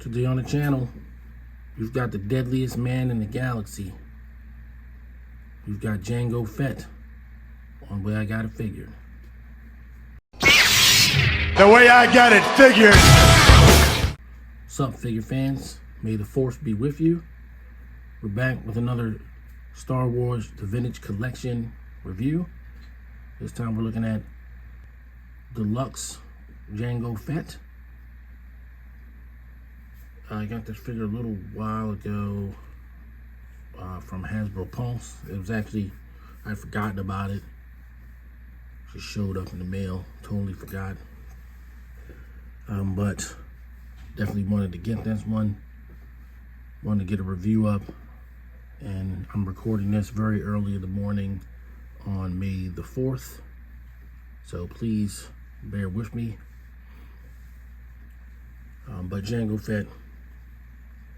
Today on the channel, we've got the deadliest man in the galaxy. We've got Jango Fett on Way I Got It Figured. The way I got it figured. What's up, figure fans? May the force be with you. We're back with another Star Wars The Vintage Collection review. This time we're looking at Deluxe Jango Fett. I got this figure a little while ago from Hasbro Pulse. It was actually, I'd forgotten about it. Just showed up in the mail, totally forgot. But definitely wanted to get this one. Wanted to get a review up. And I'm recording this very early in the morning on May the 4th. So please bear with me. But Jango Fett,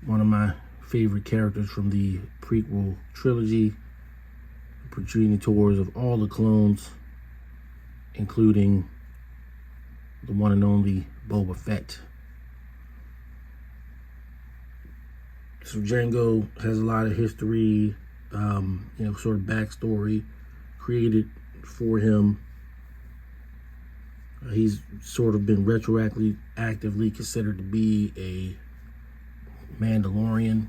one of my favorite characters from the prequel trilogy, portraying tours of all the clones, including the one and only Boba Fett. So Jango has a lot of history, sort of backstory created for him. He's sort of been retroactively actively considered to be a Mandalorian,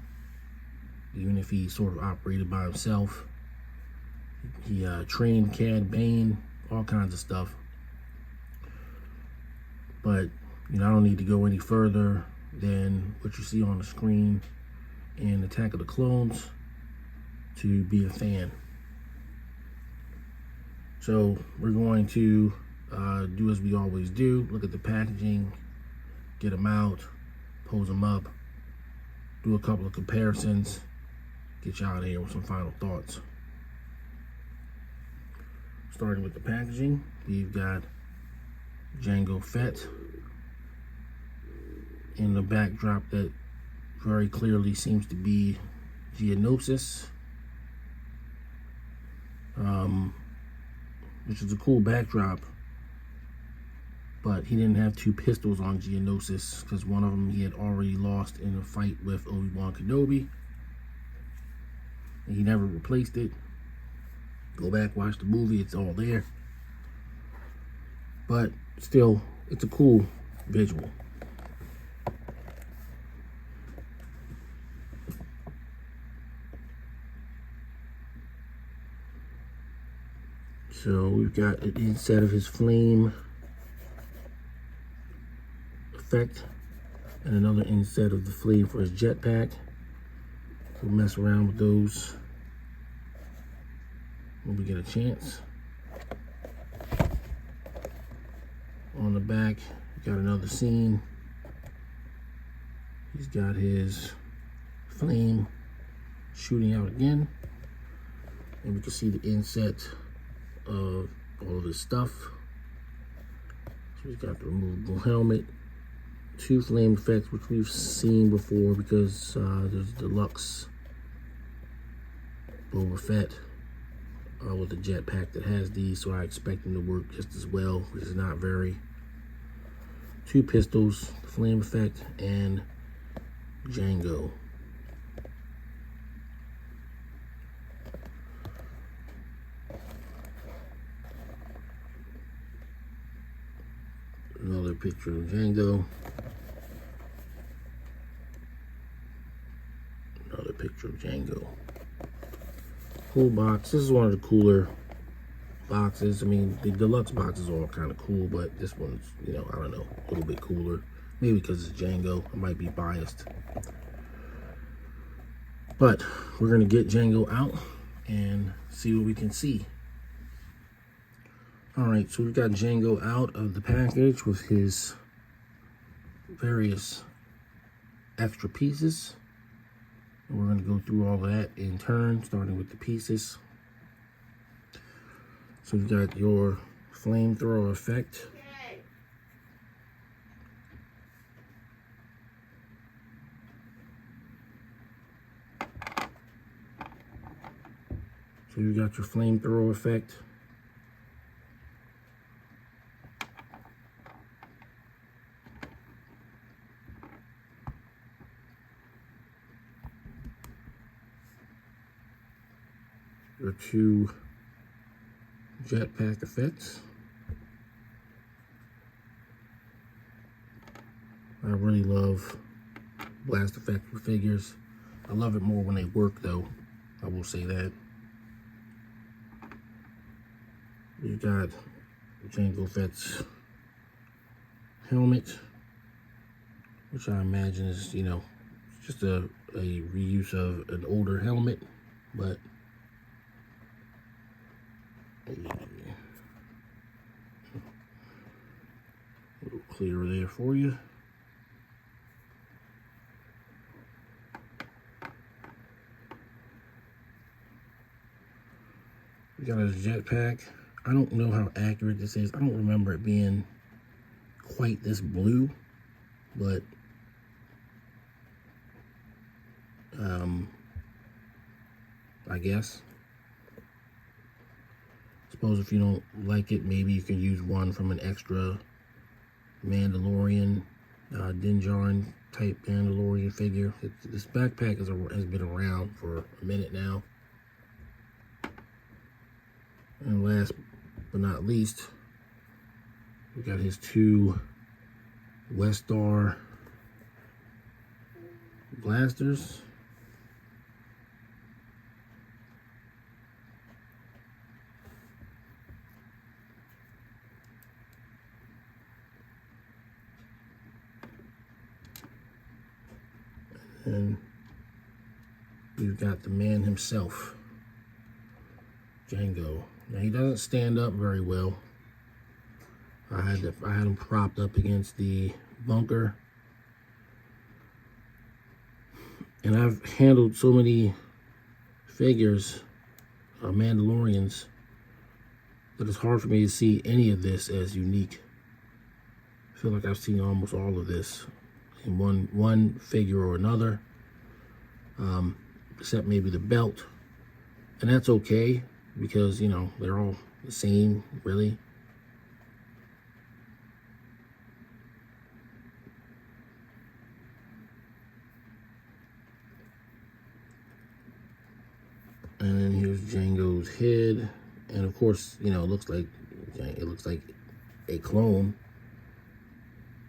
even if he sort of operated by himself. He trained Cad Bane, all kinds of stuff. But I don't need to go any further than what you see on the screen in Attack of the Clones to be a fan. So we're going to do as we always do, look at the packaging, get them out, pose them up, do a couple of comparisons, get you out of here with some final thoughts. Starting with the packaging, we've got Jango Fett in the backdrop that very clearly seems to be Geonosis, which is a cool backdrop. But he didn't have two pistols on Geonosis because one of them he had already lost in a fight with Obi-Wan Kenobi. And he never replaced it. Go back, watch the movie, it's all there. But still, it's a cool visual. So we've got an inset of his flame effect and another inset of the flame for his jetpack. We'll mess around with those when we get a chance. On the back, we got another scene. He's got his flame shooting out again, and we can see the inset of all of his stuff. So we've got the removable helmet, two flame effects, which we've seen before because there's Deluxe Boba Fett with a jetpack that has these, so I expect them to work just as well, which is not very. Two pistols, the flame effect, and Jango. Another picture of Jango. Another picture of Jango. Cool box. This is one of the cooler boxes. I mean, the deluxe boxes are all kind of cool, but this one's, I don't know, a little bit cooler. Maybe because it's Jango. I might be biased. But we're going to get Jango out and see what we can see. Alright, so we've got Jango out of the package with his various extra pieces. And we're going to go through all of that in turn, starting with the pieces. So we've got your flamethrower effect. So you got your flamethrower effect. There are 2 jetpack effects. I really love blast effects for figures. I love it more when they work, though. I will say that. You got Jango Fett's helmet, which I imagine is, you know, just a reuse of an older helmet, but a little clearer there for you. We got his jetpack. I don't know how accurate this is. I don't remember it being quite this blue, but I guess. Suppose if you don't like it, maybe you can use one from an extra Mandalorian, Din Djarin type Mandalorian figure. This backpack has been around for a minute now. And last but not least, we got his 2 Westar blasters. And we've got the man himself, Jango. Now he doesn't stand up very well. I had him propped up against the bunker. And I've handled so many figures, Mandalorians, that it's hard for me to see any of this as unique. I feel like I've seen almost all of this in one figure or another, except maybe the belt. And that's okay, because, you know, they're all the same, really. And then here's Jango's head, and of course, you know, it looks like a clone.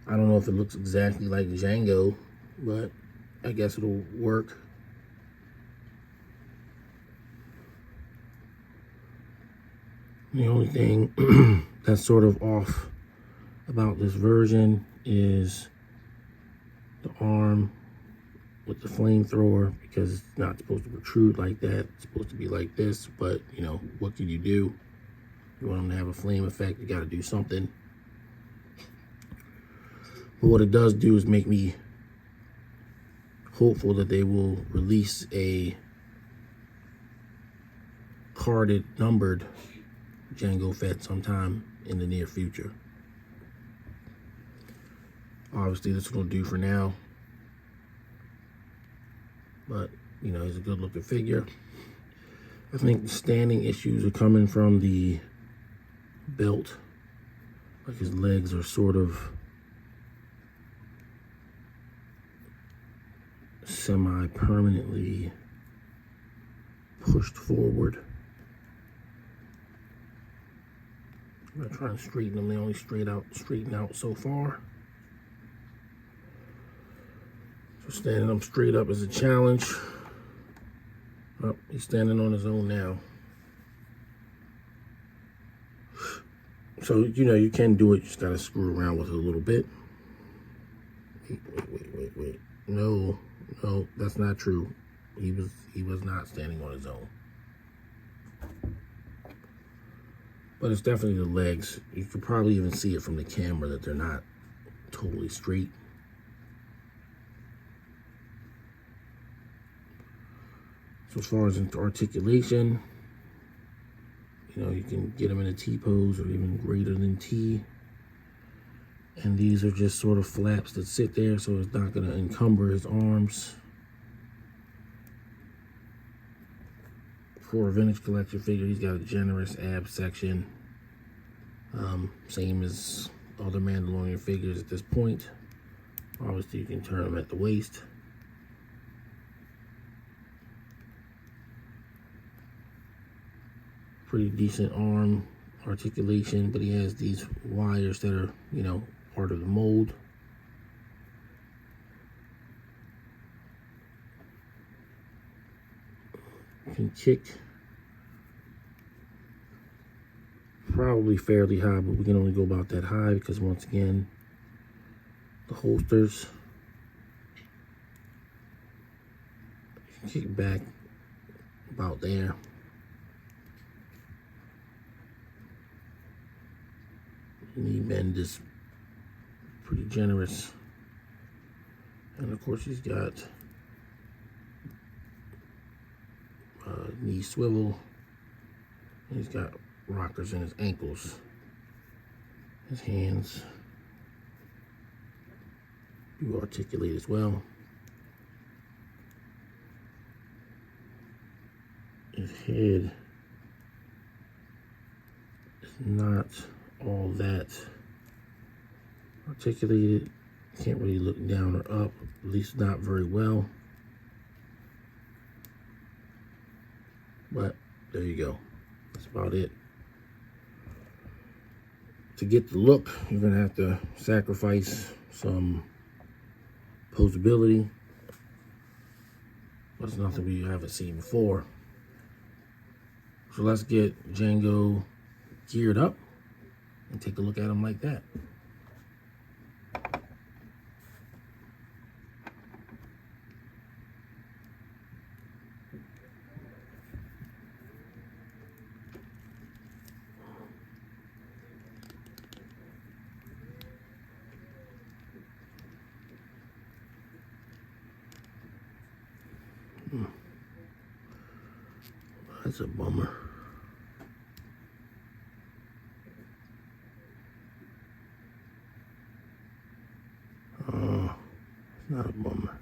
I don't know if it looks exactly like Jango, but I guess it'll work. The only thing that's sort of off about this version is the arm with the flamethrower, because it's not supposed to protrude like that. It's supposed to be like this, but, you know, what can you do? You want them to have a flame effect, you got to do something. But what it does do is make me hopeful that they will release a carded, numbered Jango Fett sometime in the near future. Obviously, this will do for now. But, you know, he's a good looking figure. I think the standing issues are coming from the belt. Like his legs are sort of semi-permanently pushed forward. I'm gonna try and straighten them. They only straighten out so far. So standing them straight up is a challenge. Oh, he's standing on his own now. So, you know, you can do it. You just gotta screw around with it a little bit. Wait. No, that's not true. He was not standing on his own. But it's definitely the legs. You could probably even see it from the camera that they're not totally straight. So as far as articulation, you know, you can get them in a T pose or even greater than T. And these are just sort of flaps that sit there, so it's not going to encumber his arms. For a vintage collection figure, he's got a generous ab section. Same as other Mandalorian figures at this point. Obviously, you can turn them at the waist. pretty decent arm articulation, but he has these wires that are, you know, part of the mold. Can kick probably fairly high, but we can only go about that high because once again, the holsters kick back about there. Knee bend is pretty generous, and of course he's got knee swivel, and he's got rockers in his ankles. His hands do articulate as well. His head is not all that articulated. Can't really look down or up, at least not very well. But there you go. That's about it. To get the look, you're gonna have to sacrifice some posability. But it's nothing we haven't seen before. So let's get Jango geared up and take a look at him like that. That's a bummer. Oh, it's not a bummer.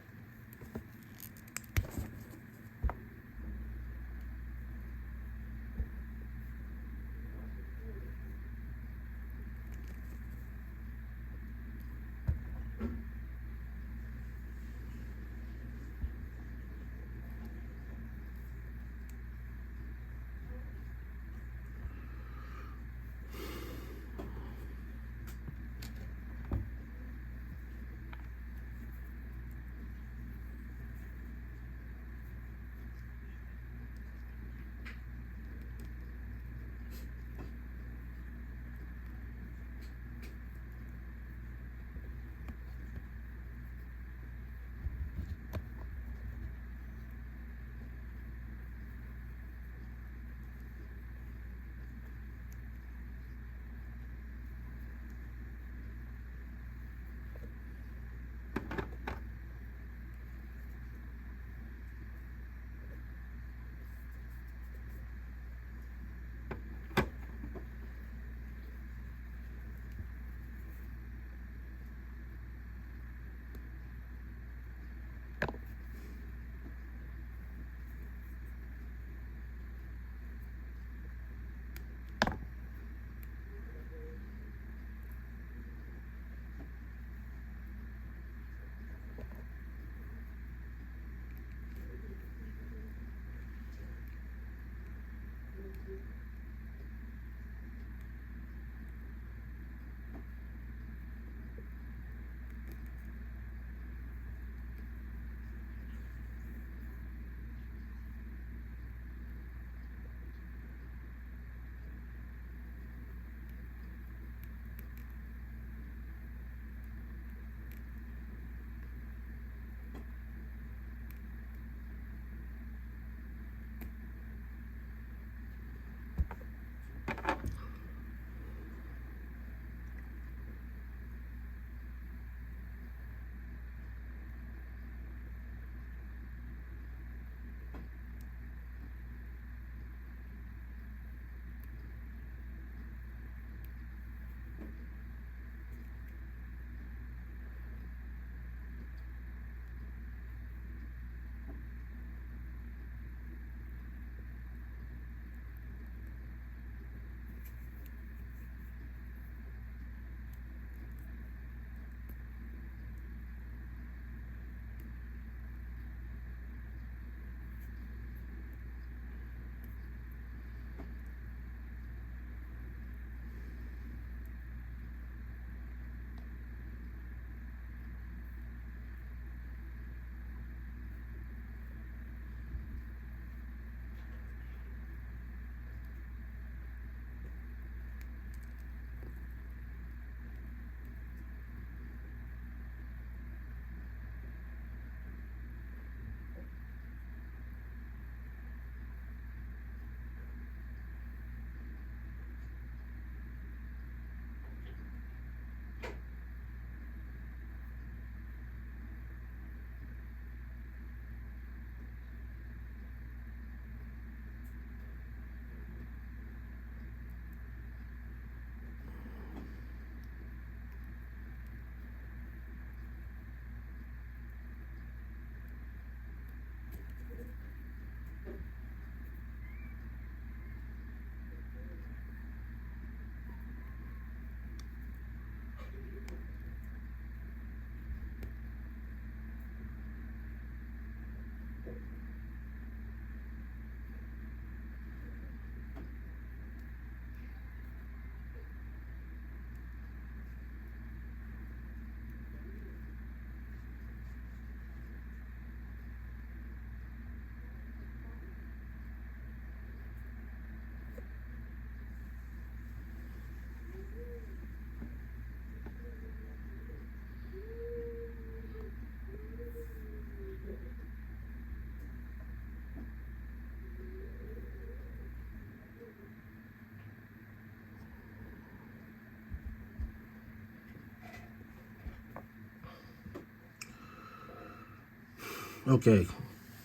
Okay,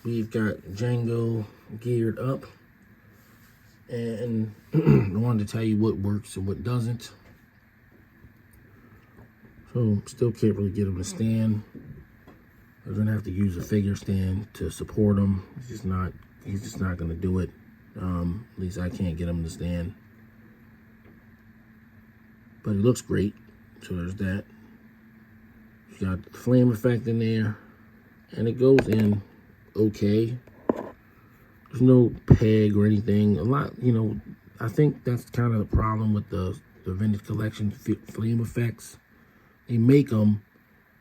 we've got Jango geared up, and I wanted to tell you what works and what doesn't. So still can't really get him to stand. We're gonna have to use a figure stand to support him. He's just not gonna do it. At least I can't get him to stand. But it looks great, so there's that. You got the flame effect in there, and it goes in okay. There's no peg or anything. A lot, I think that's kind of the problem with the vintage collection flame effects. They make them,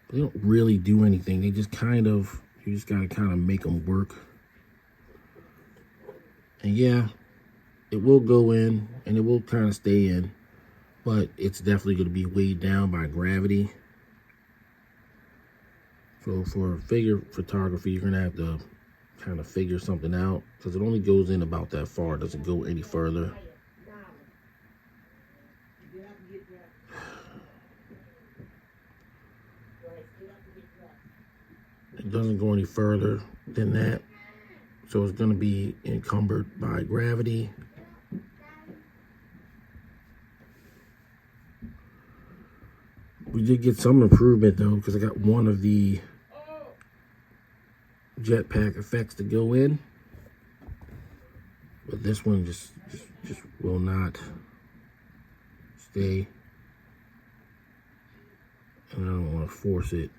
but they don't really do anything. They just you just gotta kind of make them work. And yeah, it will go in and it will kind of stay in, but it's definitely going to be weighed down by gravity. So for figure photography, you're going to have to kind of figure something out, because it only goes in about that far. It doesn't go any further. It doesn't go any further than that. So it's going to be encumbered by gravity. We did get some improvement though, because I got one of the jetpack effects to go in, but this one just will not stay, and I don't want to force it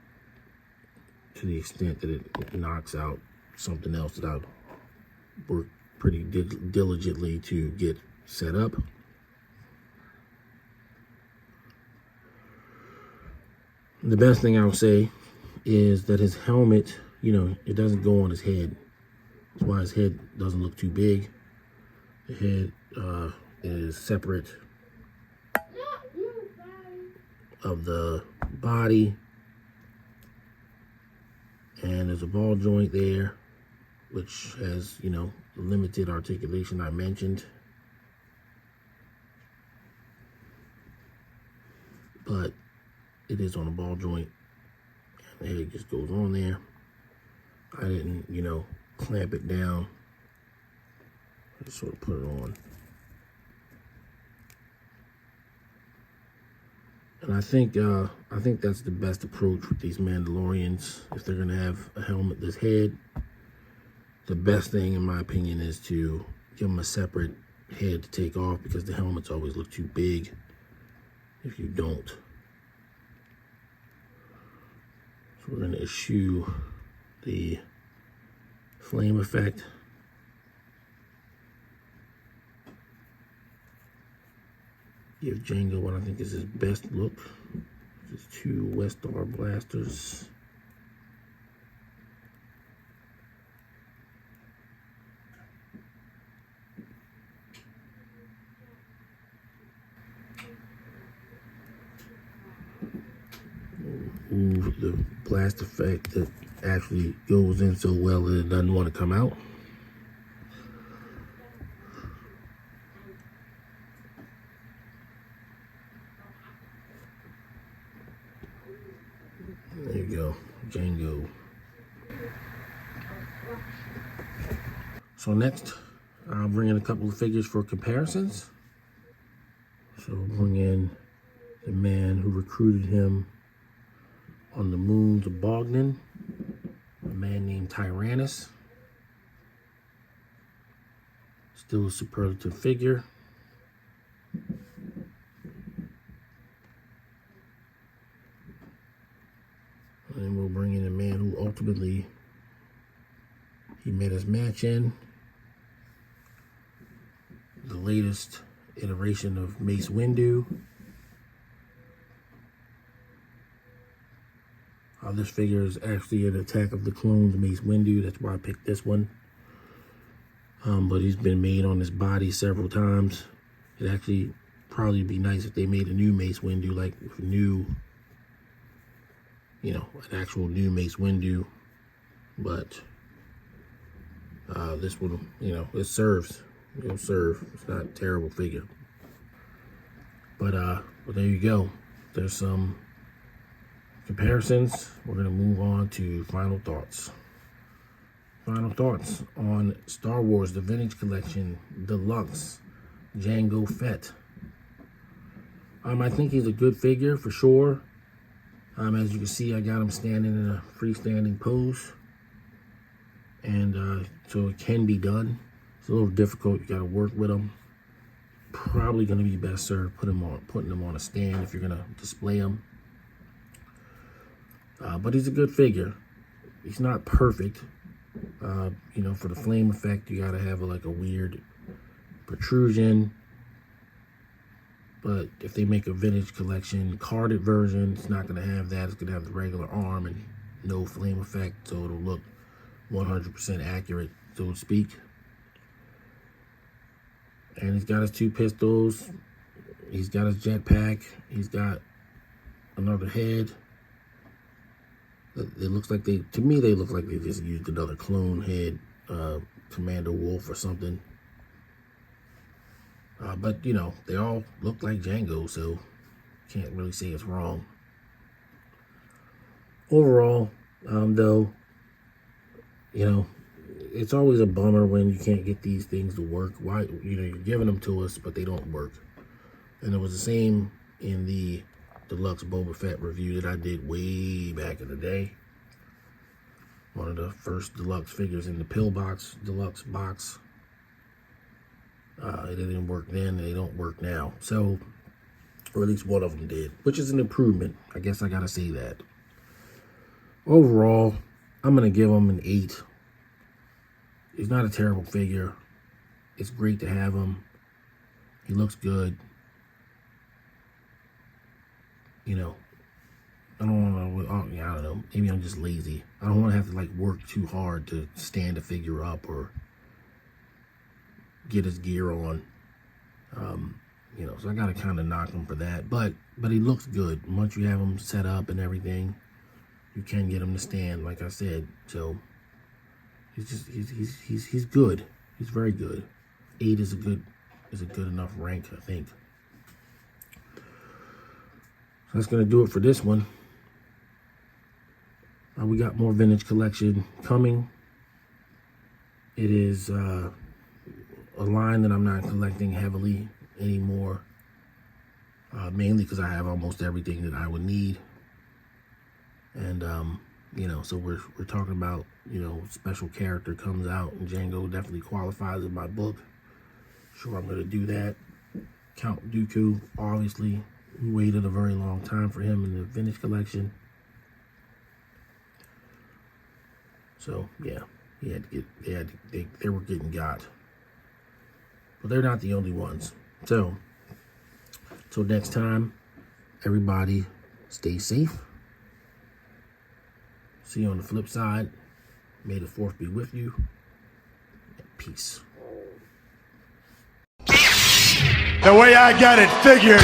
to the extent that it knocks out something else that I've worked pretty diligently to get set up. The best thing I'll say is that his helmet, it doesn't go on his head. That's why his head doesn't look too big. The head is separate of the body, and there's a ball joint there, which has, limited articulation I mentioned. But it is on a ball joint, and the head just goes on there. I didn't, clamp it down. I just sort of put it on. And I think that's the best approach with these Mandalorians. If they're gonna have a helmet this head, the best thing, in my opinion, is to give them a separate head to take off, because the helmets always look too big if you don't. So we're gonna eschew the flame effect. Give Jango what I think is his best look. His two West Star blasters. Ooh, the blast effect that actually goes in so well that it doesn't want to come out. There you go, Jango. So next, I'll bring in a couple of figures for comparisons. So we'll bring in the man who recruited him on the moons of Bogdan, a man named Tyrannus. Still a superlative figure. And we'll bring in a man who ultimately he met his match in. The latest iteration of Mace Windu. This figure is actually an Attack of the Clones Mace Windu. That's why I picked this one. But he's been made on his body several times. It'd actually probably be nice if they made a new Mace Windu, like new, an actual new Mace Windu. But this one, it serves. It'll serve. It's not a terrible figure. But there you go. There's some comparisons. We're going to move on to final thoughts. final thoughts on Star Wars, the Vintage Collection, Deluxe Jango Fett. I think he's a good figure for sure. As you can see, I got him standing in a freestanding pose. And so it can be done. It's a little difficult. You got to work with him. Probably going to be best served putting him on a stand if you're going to display him. But he's a good figure. He's not perfect. You know, for the flame effect, you got to have like a weird protrusion. But if they make a vintage collection carded version, it's not going to have that. It's going to have the regular arm and no flame effect, so it'll look 100% accurate, so to speak. And he's got his 2 pistols. He's got his jetpack. He's got another head. It looks like to me, they look like they just used another clone head, Commander Wolf or something. But, you know, they all look like Jango, so can't really say it's wrong. Overall, though, you know, it's always a bummer when you can't get these things to work. Why, you know, you're giving them to us, but they don't work. And it was the same in the Deluxe Boba Fett review that I did way back in the day. One of the first Deluxe figures in the Pillbox Deluxe box. It didn't work then, and they don't work now. So, or at least one of them did, which is an improvement. I guess I gotta say that. Overall, I'm gonna give him an 8. He's not a terrible figure. It's great to have him. He looks good. You know, I don't know. Maybe I'm just lazy. I don't want to have to like work too hard to stand a figure up or get his gear on. You know, so I gotta kind of knock him for that. But he looks good. Once you have him set up and everything, you can get him to stand, like I said. So he's good. He's very good. 8 is a good enough rank, I think. So that's gonna do it for this one. We got more vintage collection coming. It is a line that I'm not collecting heavily anymore, mainly because I have almost everything that I would need. And you know, so we're talking about, you know, special character comes out, and Jango definitely qualifies in my book. Sure, I'm gonna do that. Count Dooku, obviously, we waited a very long time for him in the vintage collection. So yeah, they were getting got. But they're not the only ones. So, till next time, everybody stay safe. See you on the flip side. May the Fourth be with you. Peace. The way I got it figured.